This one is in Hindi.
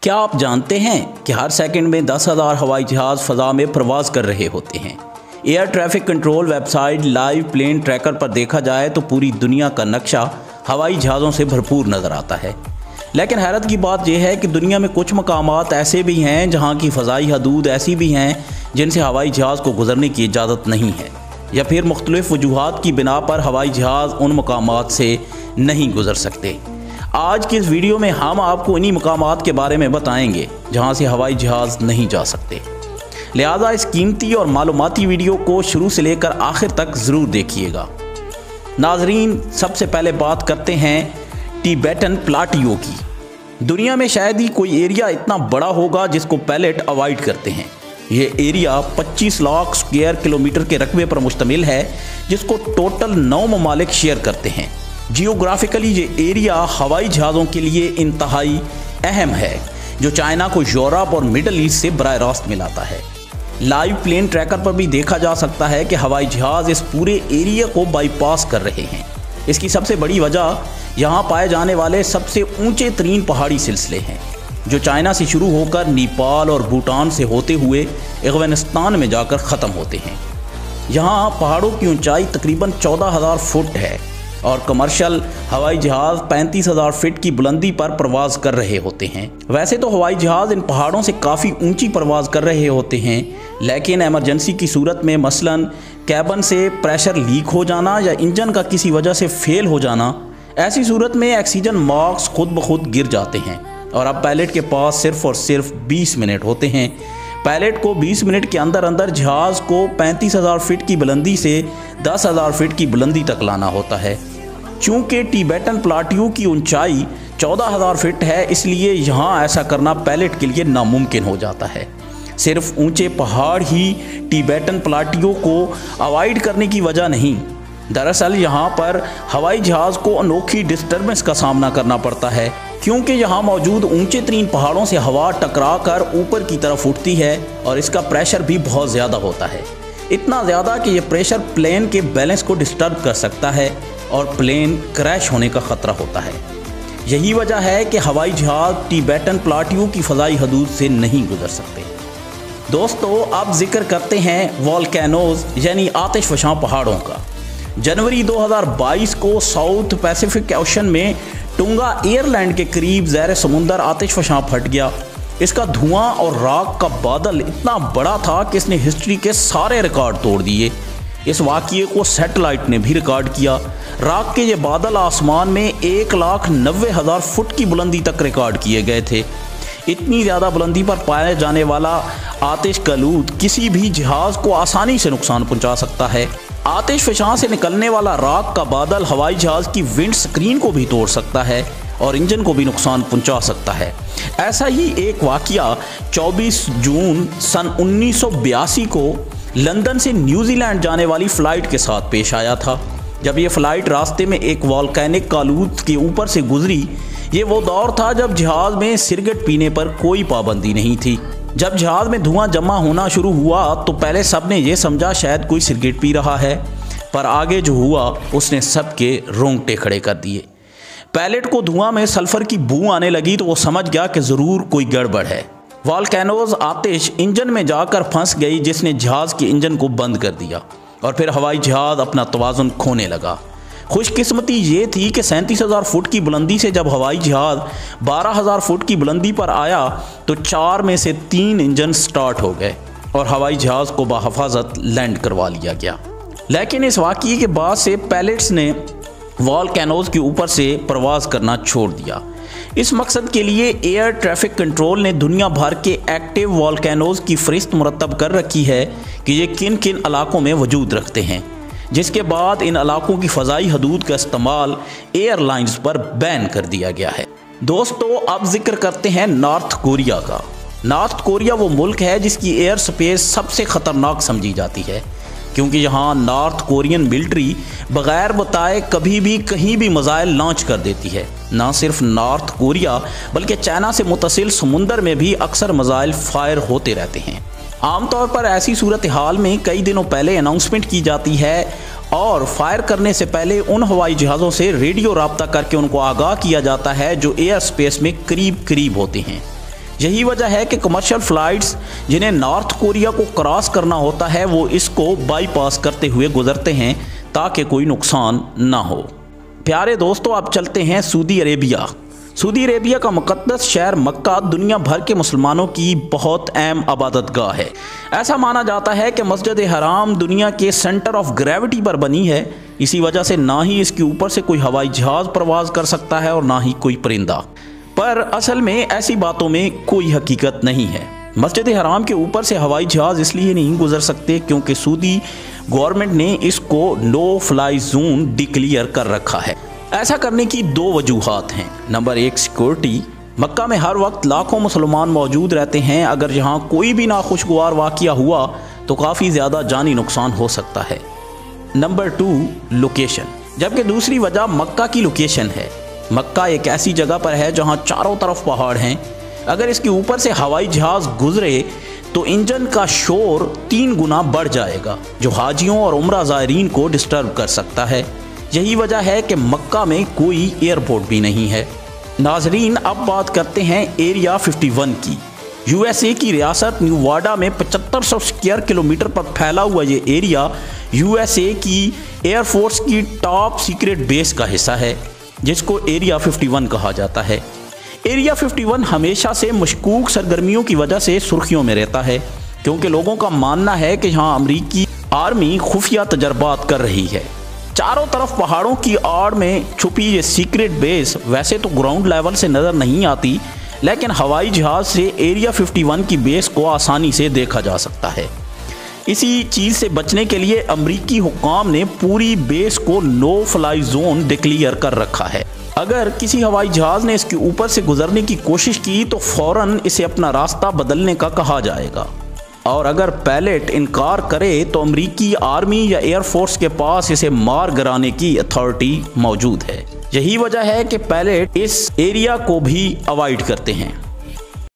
क्या आप जानते हैं कि हर सेकंड में 10,000 हवाई जहाज़ फ़ज़ा में प्रवास कर रहे होते हैं। Air traffic control website live plane tracker पर देखा जाए तो पूरी दुनिया का नक्शा हवाई जहाज़ों से भरपूर नज़र आता है। लेकिन हैरत की बात यह है कि दुनिया में कुछ मकामात ऐसे भी हैं जहां की फ़ज़ाई हदूद ऐसी भी हैं जिनसे हवाई जहाज़ को गुजरने की इजाज़त नहीं है, या फिर मुख्तलिफ़ वजूहात की बिना पर हवाई जहाज़ उन मकामात से नहीं गुजर सकते। आज की इस वीडियो में हम आपको इन्हीं मकामात के बारे में बताएंगे जहां से हवाई जहाज़ नहीं जा सकते। लिहाजा इस कीमती और मालूमाती वीडियो को शुरू से लेकर आखिर तक ज़रूर देखिएगा। नाजरीन, सबसे पहले बात करते हैं टिबेटन प्लाटियो की। दुनिया में शायद ही कोई एरिया इतना बड़ा होगा जिसको पायलट अवॉइड करते हैं। ये एरिया 25 लाख स्क्वायर किलोमीटर के रकबे पर मुश्तमिल है, जिसको टोटल 9 ममालिक शेयर करते हैं। जियोग्राफिकली ये एरिया हवाई जहाज़ों के लिए इंतहाई अहम है, जो चाइना को यूरोप और मिडल ईस्ट से बराह रास्त मिलाता है। लाइव प्लेन ट्रैकर पर भी देखा जा सकता है कि हवाई जहाज़ इस पूरे एरिया को बाईपास कर रहे हैं। इसकी सबसे बड़ी वजह यहाँ पाए जाने वाले सबसे ऊंचे तरीन पहाड़ी सिलसिले हैं, जो चाइना से शुरू होकर नेपाल और भूटान से होते हुए अफगानिस्तान में जाकर ख़त्म होते हैं। यहाँ पहाड़ों की ऊंचाई तकरीबन 14,000 फुट है और कमर्शियल हवाई जहाज़ 35,000 फीट की बुलंदी पर प्रवास कर रहे होते हैं। वैसे तो हवाई जहाज़ इन पहाड़ों से काफ़ी ऊंची प्रवास कर रहे होते हैं, लेकिन एमरजेंसी की सूरत में मसलन कैबन से प्रेशर लीक हो जाना या इंजन का किसी वजह से फेल हो जाना, ऐसी सूरत में ऑक्सीजन मास्क खुद ब खुद गिर जाते हैं और अब पायलट के पास सिर्फ और सिर्फ 20 मिनट होते हैं। पायलट को 20 मिनट के अंदर अंदर जहाज़ को 35,000 फीट की बुलंदी से 10,000 फीट की बुलंदी तक लाना होता है। चूँकि टिबेटन प्लाटियो की ऊंचाई 14,000 फीट है, इसलिए यहाँ ऐसा करना पायलट के लिए नामुमकिन हो जाता है। सिर्फ ऊंचे पहाड़ ही टिबेटन प्लाटियो को अवॉइड करने की वजह नहीं, दरअसल यहाँ पर हवाई जहाज़ को अनोखी डिस्टर्बेंस का सामना करना पड़ता है, क्योंकि यहाँ मौजूद ऊंचे तरीन पहाड़ों से हवा टकरा कर ऊपर की तरफ उठती है और इसका प्रेशर भी बहुत ज़्यादा होता है। इतना ज़्यादा कि यह प्रेशर प्लेन के बैलेंस को डिस्टर्ब कर सकता है और प्लेन क्रैश होने का ख़तरा होता है। यही वजह है कि हवाई जहाज़ टिबेटन प्लाटियो की फ़ज़ाई हदूद से नहीं गुजर सकते। दोस्तों, अब जिक्र करते हैं वोल्केनोज़ यानी आतिशफ़शां पहाड़ों का। जनवरी 2022 को साउथ पैसिफिक ओशन में टुंगा एयरलैंड के करीब ज़ैर समुंदर आतिशफ़शां फट गया। इसका धुआं और राख का बादल इतना बड़ा था कि इसने हिस्ट्री के सारे रिकॉर्ड तोड़ दिए। इस वाक़ये को सैटेलाइट ने भी रिकॉर्ड किया। राख के ये बादल आसमान में 1,90,000 फुट की बुलंदी तक रिकॉर्ड किए गए थे। इतनी ज़्यादा बुलंदी पर पाया जाने वाला आतिश कलूद किसी भी जहाज़ को आसानी से नुकसान पहुंचा सकता है। आतिशफ़शां से निकलने वाला राख का बादल हवाई जहाज़ की विंड स्क्रीन को भी तोड़ सकता है और इंजन को भी नुकसान पहुंचा सकता है। ऐसा ही एक वाक़या 24 जून सन 1982 को लंदन से न्यूजीलैंड जाने वाली फ़्लाइट के साथ पेश आया था। जब ये फ़्लाइट रास्ते में एक वोल्केनिक कलूद के ऊपर से गुजरी। ये वो दौर था जब जहाज़ में सिगरेट पीने पर कोई पाबंदी नहीं थी। जब जहाज़ में धुआं जमा होना शुरू हुआ तो पहले सब ने ये समझा शायद कोई सिगरेट पी रहा है, पर आगे जो हुआ उसने सबके रोंगटे खड़े कर दिए। पायलट को धुआं में सल्फ़र की बू आने लगी तो वो समझ गया कि ज़रूर कोई गड़बड़ है। वोल्केनोज़ आतिश इंजन में जाकर फंस गई, जिसने जहाज़ के इंजन को बंद कर दिया और फिर हवाई जहाज़ अपना तवाज़ुन खोने लगा। खुशकिस्मती ये थी कि 37,000 फुट की बुलंदी से जब हवाई जहाज़ 12,000 फुट की बुलंदी पर आया तो 4 में से 3 इंजन स्टार्ट हो गए और हवाई जहाज़ को बहफाजत लैंड करवा लिया गया। लेकिन इस वाक़ये के बाद से पायलट्स ने वोल्केनोज़ के ऊपर से प्रवास करना छोड़ दिया। इस मकसद के लिए एयर ट्रैफिक कंट्रोल ने दुनिया भर के एक्टिव वोल्केनोज़ की फ़हरिस्त मुरतब कर रखी है कि ये किन किन इलाकों में वजूद रखते हैं, जिसके बाद इन इलाकों की फ़ज़ाई हदूद का इस्तेमाल एयरलाइंस पर बैन कर दिया गया है। दोस्तों, अब जिक्र करते हैं नॉर्थ कोरिया का। नॉर्थ कोरिया वो मुल्क है जिसकी एयर स्पेस सबसे ख़तरनाक समझी जाती है, क्योंकि यहाँ नॉर्थ कोरियन मिलिट्री बग़ैर बताए कभी भी कहीं भी मिसाइल लॉन्च कर देती है। ना सिर्फ नॉर्थ कोरिया बल्कि चाइना से मुतसिल समुंदर में भी अक्सर मिसाइल फायर होते रहते हैं। आमतौर पर ऐसी सूरत हाल में कई दिनों पहले अनाउंसमेंट की जाती है और फायर करने से पहले उन हवाई जहाज़ों से रेडियो राब्ता करके उनको आगाह किया जाता है जो एयर स्पेस में करीब करीब होते हैं। यही वजह है कि कमर्शियल फ्लाइट्स जिन्हें नॉर्थ कोरिया को क्रॉस करना होता है वो इसको बाईपास करते हुए गुजरते हैं ताकि कोई नुकसान ना हो। प्यारे दोस्तों, अब चलते हैं सऊदी अरेबिया। सऊदी अरेबिया का मुक़द्दस शहर मक्का दुनिया भर के मुसलमानों की बहुत अहम इबादतगाह है। ऐसा माना जाता है कि मस्जिद हराम दुनिया के सेंटर ऑफ ग्रेविटी पर बनी है। इसी वजह से ना ही इसके ऊपर से कोई हवाई जहाज़ परवाज़ कर सकता है और ना ही कोई परिंदा। पर असल में ऐसी बातों में कोई हकीकत नहीं है। मस्जिद हराम के ऊपर से हवाई जहाज़ इसलिए नहीं गुजर सकते क्योंकि सऊदी गवर्नमेंट ने इसको नो फ्लाई जोन डिक्लेयर कर रखा है। ऐसा करने की दो वजूहात हैं। Number 1, security. मक्का में हर वक्त लाखों मुसलमान मौजूद रहते हैं। अगर यहाँ कोई भी नाखुशगवार वाक़या हुआ तो काफ़ी ज़्यादा जानी नुकसान हो सकता है। Number 2, location. जबकि दूसरी वजह मक्का की लोकेशन है। मक्का एक ऐसी जगह पर है जहाँ चारों तरफ पहाड़ हैं। अगर इसके ऊपर से हवाई जहाज़ गुजरे तो इंजन का शोर 3 गुना बढ़ जाएगा, जो हाजियों और उम्रा ज़ायरीन को डिस्टर्ब कर सकता है। यही वजह है कि मक्का में कोई एयरपोर्ट भी नहीं है। नाजरीन, अब बात करते हैं एरिया 51 की। यूएसए की रियासत न्यूवाडा में 7500 स्क्वायर किलोमीटर पर फैला हुआ ये एरिया यूएसए की एयरफोर्स की टॉप सीक्रेट बेस का हिस्सा है, जिसको एरिया 51 कहा जाता है। एरिया 51 हमेशा से मशकूक सरगर्मियों की वजह से सुर्खियों में रहता है, क्योंकि लोगों का मानना है कि यहाँ अमरीकी आर्मी खुफिया तजर्बात कर रही है। चारों तरफ पहाड़ों की आड़ में छुपी ये सीक्रेट बेस वैसे तो ग्राउंड लेवल से नज़र नहीं आती, लेकिन हवाई जहाज़ से एरिया 51 की बेस को आसानी से देखा जा सकता है। इसी चीज़ से बचने के लिए अमरीकी हुक्काम ने पूरी बेस को नो फ्लाई जोन डिक्लेयर कर रखा है। अगर किसी हवाई जहाज़ ने इसके ऊपर से गुजरने की कोशिश की तो फ़ौरन इसे अपना रास्ता बदलने का कहा जाएगा, और अगर पायलट इनकार करे तो अमरीकी आर्मी या एयरफोर्स के पास इसे मार गिराने की अथॉरिटी मौजूद है। यही वजह है कि पायलट इस एरिया को भी अवॉइड करते हैं।